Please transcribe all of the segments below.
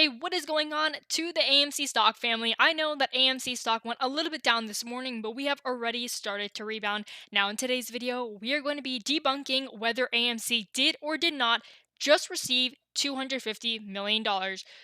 Hey, what is going on to the AMC stock family? I know that AMC stock went a little bit down this morning, but we have already started to rebound. Now, in today's video, we are going to be debunking whether AMC did or did not just receive $250 million.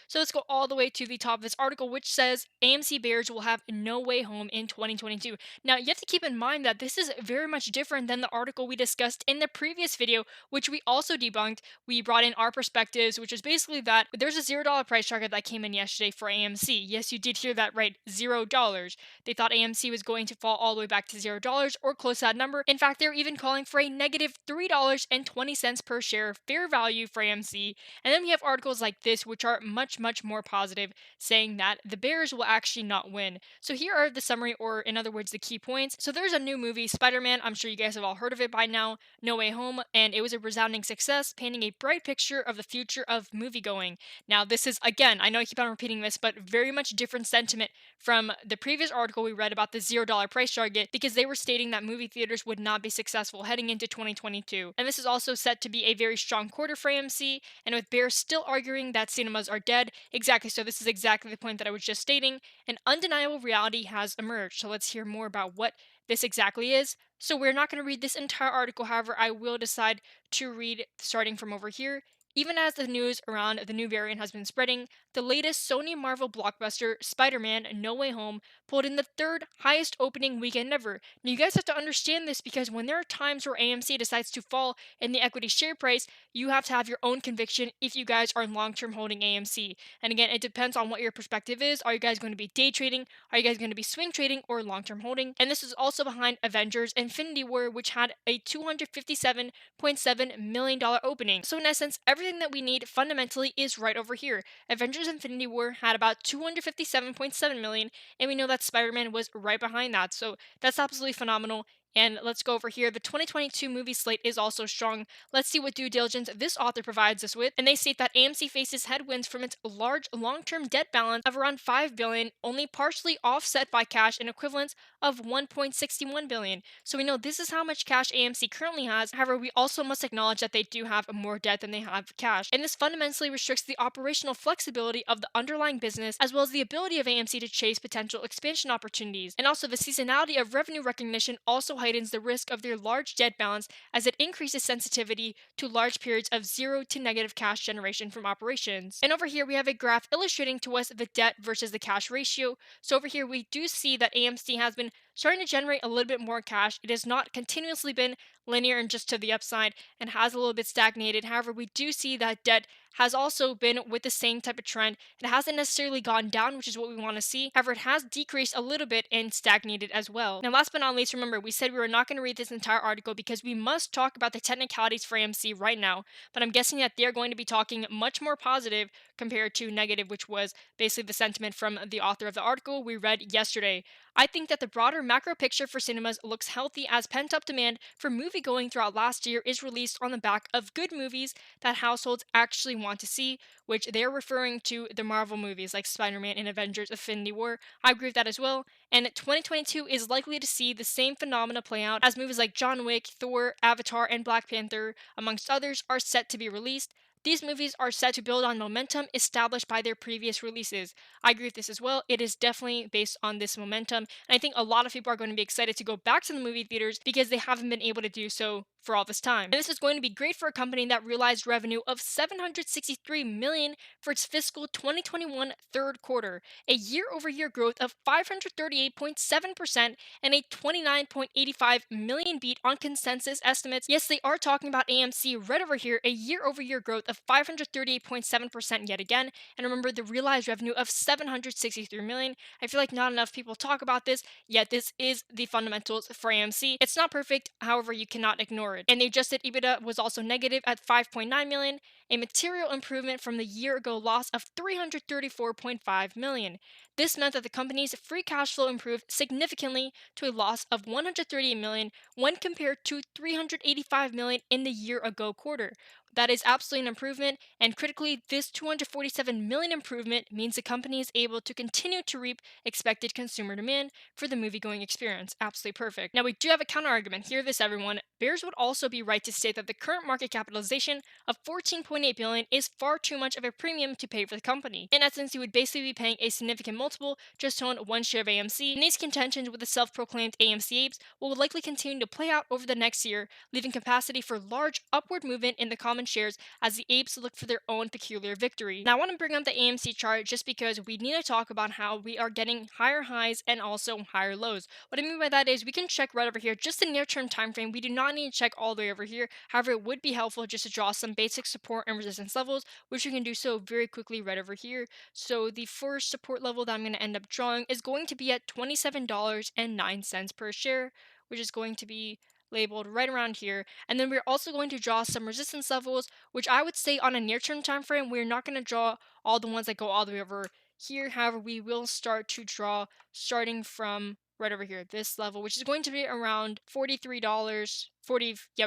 So let's go all the way to the top of this article, which says AMC bears will have no way home in 2022. Now, you have to keep in mind that this is very much different than the article we discussed in the previous video, which we also debunked. We brought in our perspectives, which is basically that there's a $0 price target that came in yesterday for AMC. Yes, you did hear that right, $0. They thought AMC was going to fall all the way back to $0 or close to that number. In fact, they're even calling for a negative $3.20 per share fair value for AMC. And then we have articles like this, which are much, much more positive, saying that the Bears will actually not win. So here are the summary, or in other words, the key points. So there's a new movie, Spider-Man. I'm sure you guys have all heard of it by now, No Way Home, and it was a resounding success, painting a bright picture of the future of moviegoing. Now, this is, again, I know I keep on repeating this, but very much different sentiment from the previous article we read about the $0 price target, because they were stating that movie theaters would not be successful heading into 2022. And this is also set to be a very strong quarter for AMC, and with Bears still arguing that cinemas are dead. Exactly, so this is exactly the point that I was just stating. An undeniable reality has emerged. So let's hear more about what this exactly is. So we're not going to read this entire article, however, I will decide to read starting from over here. Even as the news around the new variant has been spreading, the latest Sony Marvel blockbuster, Spider-Man No Way Home, pulled in the third highest opening weekend ever. Now, you guys have to understand this, because when there are times where AMC decides to fall in the equity share price, you have to have your own conviction if you guys are long-term holding AMC. And again, it depends on what your perspective is. Are you guys going to be day trading? Are you guys going to be swing trading or long-term holding? And this is also behind Avengers Infinity War, which had a $257.7 million opening. So in essence, everything that we need fundamentally is right over here. Avengers Infinity War had about 257.7 million, and we know that Spider-Man was right behind that. So that's absolutely phenomenal. And let's go over here. The 2022 movie slate is also strong. Let's see what due diligence this author provides us with. And they state that AMC faces headwinds from its large long-term debt balance of around $5 billion, only partially offset by cash and equivalents of $1.61 billion. So we know this is how much cash AMC currently has. However, we also must acknowledge that they do have more debt than they have cash. And this fundamentally restricts the operational flexibility of the underlying business, as well as the ability of AMC to chase potential expansion opportunities. And also, the seasonality of revenue recognition also heightens the risk of their large debt balance, as it increases sensitivity to large periods of zero to negative cash generation from operations. And over here we have a graph illustrating to us the debt versus the cash ratio. So over here we do see that AMC has been starting to generate a little bit more cash. It has not continuously been linear and just to the upside, and has a little bit stagnated. However, we do see that debt has also been with the same type of trend. It hasn't necessarily gone down, which is what we want to see. However, it has decreased a little bit and stagnated as well. Now, last but not least, remember, we said we were not going to read this entire article because we must talk about the technicalities for AMC right now, but I'm guessing that they're going to be talking much more positive compared to negative, which was basically the sentiment from the author of the article we read yesterday. I think that the broader macro picture for cinemas looks healthy, as pent-up demand for moviegoing throughout last year is released on the back of good movies that households actually want to see, which they're referring to the Marvel movies like Spider-Man and Avengers Infinity War. I agree with that as well. And 2022 is likely to see the same phenomena play out, as movies like John Wick, Thor, Avatar, and Black Panther, amongst others, are set to be released. These movies are set to build on momentum established by their previous releases. I agree with this as well. It is definitely based on this momentum. And I think a lot of people are going to be excited to go back to the movie theaters because they haven't been able to do so for all this time. And this is going to be great for a company that realized revenue of $763 million for its fiscal 2021 third quarter, a year-over-year growth of 538.7% and a 29.85 million beat on consensus estimates. Yes, they are talking about AMC right over here, a year-over-year growth of 538.7% yet again. And remember, the realized revenue of $763 million. I feel like not enough people talk about this, yet this is the fundamentals for AMC. It's not perfect, however, you cannot ignore it. And the adjusted EBITDA was also negative at $5.9 million, a material improvement from the year-ago loss of $334.5 million. This meant that the company's free cash flow improved significantly to a loss of $138 million when compared to $385 million in the year-ago quarter. that is absolutely an improvement, and critically, this 247 million improvement means the company is able to continue to reap expected consumer demand for the movie-going experience. Absolutely perfect. Now, we do have a counter argument. Hear this, everyone. Bears would also be right to state that the current market capitalization of 14.8 billion is far too much of a premium to pay for the company. In essence, you would basically be paying a significant multiple just to own one share of AMC, and these contentions with the self-proclaimed AMC apes will likely continue to play out over the next year, leaving capacity for large upward movement in the common shares as the apes look for their own peculiar victory. Now, I want to bring up the AMC chart just because we need to talk about how we are getting higher highs and also higher lows. What I mean by that is we can check right over here, just the near-term time frame. We do not need to check all the way over here. However, it would be helpful just to draw some basic support and resistance levels, which we can do so very quickly right over here. So the first support level that I'm going to end up drawing is going to be at $27.09 per share, which is going to be labeled right around here. And then we're also going to draw some resistance levels, which I would say on a near-term time frame, we're not going to draw all the ones that go all the way over here. However, we will start to draw starting from right over here, this level, which is going to be around $43,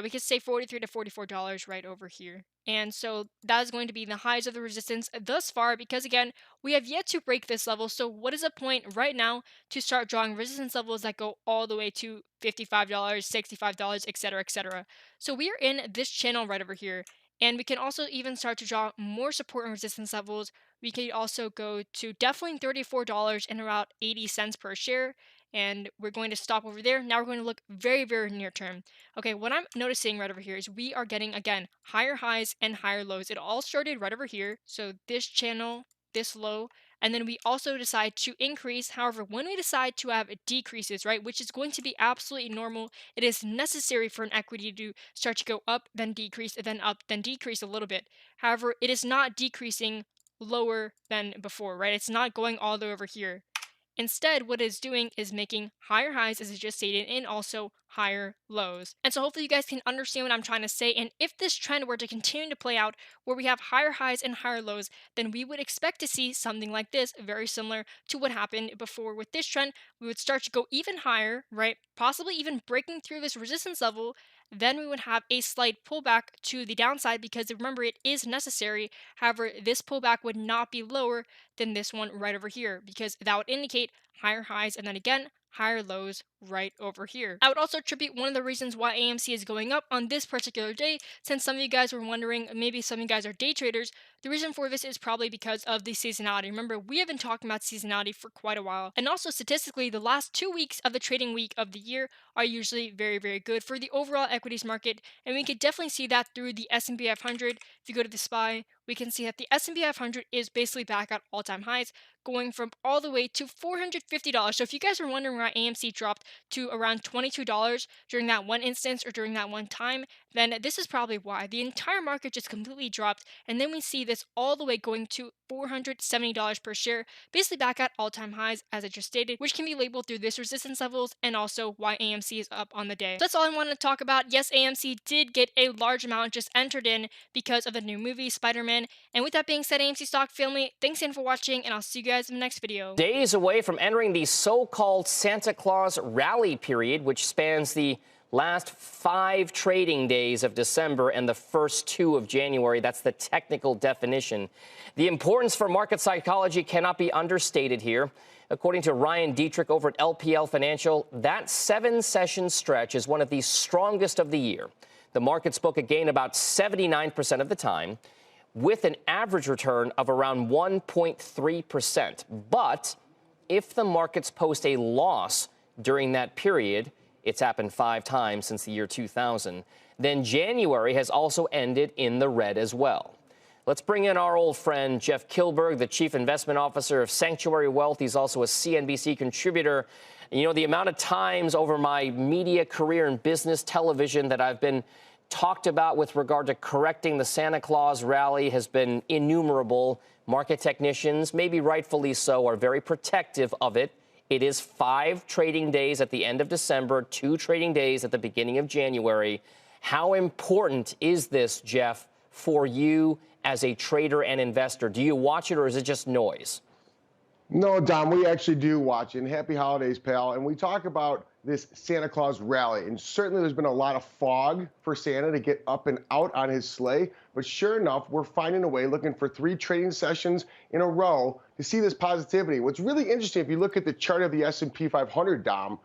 we could say $43 to $44 right over here. And so that is going to be the highs of the resistance thus far, because again, we have yet to break this level. So what is the point right now to start drawing resistance levels that go all the way to $55, $65, etc., etc.? So we are in this channel right over here, and we can also even start to draw more support and resistance levels. We could also go to definitely $34 and about 80 cents per share, and we're going to stop over there. Now we're going to look very, very near term. Okay, what I'm noticing right over here is we are getting, again, higher highs and higher lows. It all started right over here. So this channel, this low, and then we also decide to increase. However, when we decide to have decreases, right, which is going to be absolutely normal, it is necessary for an equity to start to go up, then decrease, then up, then decrease a little bit. However, it is not decreasing lower than before, right? It's not going all the way over here. Instead, what it's doing is making higher highs, as I just stated, and also higher lows. And so hopefully you guys can understand what I'm trying to say. And if this trend were to continue to play out where we have higher highs and higher lows, then we would expect to see something like this, very similar to what happened before with this trend. We would start to go even higher, right? Possibly even breaking through this resistance level. Then we would have a slight pullback to the downside because remember, it is necessary. However, this pullback would not be lower than this one right over here because that would indicate higher highs and then again higher lows right over here. I would also attribute one of the reasons why AMC is going up on this particular day, since some of you guys were wondering, maybe some of you guys are day traders. The reason for this is probably because of the seasonality. Remember, we have been talking about seasonality for quite a while, and also statistically, the last 2 weeks of the trading week of the year are usually very, very good for the overall equities market, and we could definitely see that through the S&P 500. If you go to the SPY, we can see that the S&P 500 is basically back at all-time highs, going from all the way to $450. So if you guys were wondering why AMC dropped to around $22 during that one instance or during that one time, then this is probably why. The entire market just completely dropped, and then we see this all the way going to $470 per share, basically back at all-time highs, as I just stated, which can be labeled through this resistance levels and also why AMC is up on the day. So that's all I wanted to talk about. Yes, AMC did get a large amount just entered in because of the new movie, Spider-Man. And with that being said, AMC stock family, thanks again for watching, and I'll see you guys in the next video. Days away from entering the so-called Santa Claus rally period, which spans the last 5 trading days of December and the first 2 of January. That's the technical definition. The importance for market psychology cannot be understated here. According to Ryan Dietrich over at LPL Financial, that 7-session stretch is one of the strongest of the year. The markets book a gain about 79% of the time, with an average return of around 1.3%. But if the markets post a loss during that period, it's happened 5 times since the year 2000, then January has also ended in the red as well. Let's bring in our old friend Jeff Kilberg, the Chief Investment Officer of Sanctuary Wealth. He's also a CNBC contributor. You know, the amount of times over my media career in business television that I've been talked about with regard to correcting the Santa Claus rally has been innumerable. Market technicians, maybe rightfully so, are very protective of it. It is 5 trading days at the end of December, 2 trading days at the beginning of January. How important is this, Jeff, for you as a trader and investor? Do you watch it or is it just noise? No, Dom, we actually do watch it. And happy holidays, pal. And we talk about this Santa Claus rally. And certainly there's been a lot of fog for Santa to get up and out on his sleigh. But sure enough, we're finding a way, looking for 3 trading sessions in a row to see this positivity. What's really interesting, if you look at the chart of the S&P 500, Dom,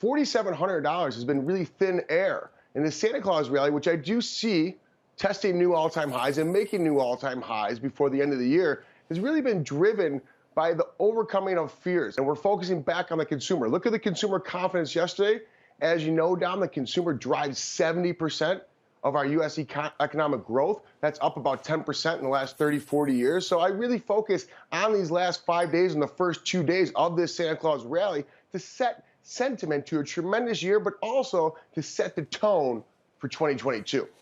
$4,700 has been really thin air. And the Santa Claus rally, which I do see testing new all-time highs and making new all-time highs before the end of the year, has really been driven by the overcoming of fears. And we're focusing back on the consumer. Look at the consumer confidence yesterday. As you know, Dom, the consumer drives 70% of our U.S. economic growth. That's up about 10% in the last 30, 40 years. So I really focus on these last 5 days and the first 2 days of this Santa Claus rally to set sentiment to a tremendous year, but also to set the tone for 2022.